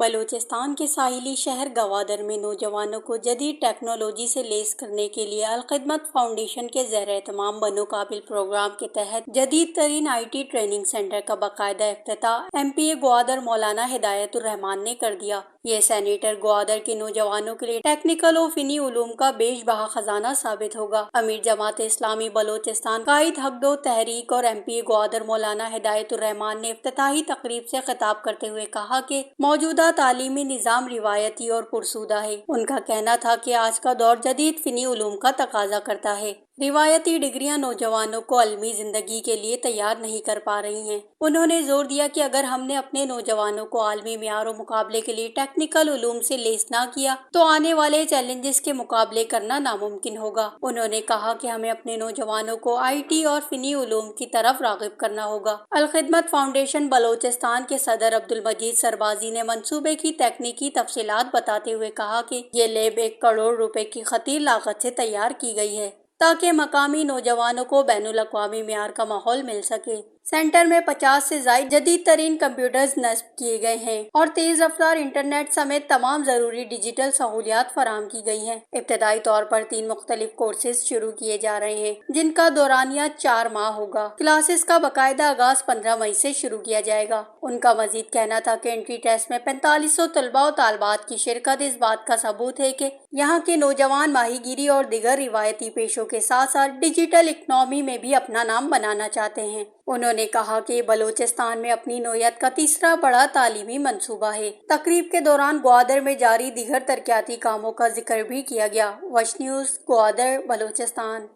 بلوچستان کے ساحلی شہر گوادر میں نوجوانوں کو جدید ٹیکنالوجی سے لیس کرنے کے لیے الخدمت فاؤنڈیشن کے زیر اہتمام بنو قابل پروگرام کے تحت جدید ترین IT ٹریننگ سینٹر کا باقاعدہ افتتاح MPA گوادر مولانا ہدایت الرحمان نے کر دیا۔ یہ سینٹر گوادر کے نوجوانوں کے لیے ٹیکنیکل و فنی علوم کا بیش بہا خزانہ ثابت ہوگا۔ امیر جماعت اسلامی بلوچستان قائد حق دو تحریک اور MPA گوادر مولانا ہدایت الرحمان نے افتتاحی تقریب سے خطاب کرتے ہوئے کہا کہ موجودہ تعلیمی نظام روایتی اور فرسودہ ہے۔ ان کا کہنا تھا کہ آج کا دور جدید فنی علوم کا تقاضا کرتا ہے۔ روایتی ڈگریاں نوجوانوں کو علمی زندگی کے لیے تیار نہیں کر پا رہی ہیں۔ انہوں نے زور دیا کہ اگر ہم نے اپنے نوجوانوں کو عالمی معیار و مقابلے کے لیے ٹیکنیکل علوم سے لیس نہ کیا تو آنے والے چیلنجز کے مقابلے کرنا ناممکن ہوگا۔ انہوں نے کہا کہ ہمیں اپنے نوجوانوں کو IT اور فنی علوم کی طرف راغب کرنا ہوگا۔ الخدمت فاؤنڈیشن بلوچستان کے صدر عبدالمجید سربازی نے منصوبے کی تکنیکی تفصیلات بتاتے ہوئے کہا کہ یہ لیب 1 کروڑ روپے کی خطیر لاگت سے تیار کی گئی ہے تاکہ مقامی نوجوانوں کو بین الاقوامی معیار کا ماحول مل سکے۔ سینٹر میں 50 سے زائد جدید ترین کمپیوٹرز نصب کیے گئے ہیں اور تیز رفتار انٹرنیٹ سمیت تمام ضروری ڈیجیٹل سہولیات فراہم کی گئی ہیں۔ ابتدائی طور پر 3 مختلف کورسز شروع کیے جا رہے ہیں جن کا دورانیہ 4 ماہ ہوگا۔ کلاسز کا باقاعدہ آغاز 15 مئی سے شروع کیا جائے گا۔ ان کا مزید کہنا تھا کہ انٹری ٹیسٹ میں 4500 طلباء و طالبات کی شرکت اس بات کا ثبوت ہے کہ یہاں کے نوجوان ماہی گیری اور دیگر روایتی پیشوں کے ساتھ ساتھ ڈیجیٹل اکنامی میں بھی اپنا نام بنانا چاہتے ہیں۔ انہوں نے کہا کہ یہ بلوچستان میں اپنی نوعیت کا تیسرا بڑا تعلیمی منصوبہ ہے۔ تقریب کے دوران گوادر میں جاری دیگر ترقیاتی کاموں کا ذکر بھی کیا گیا۔ وش نیوز، گوادر، بلوچستان۔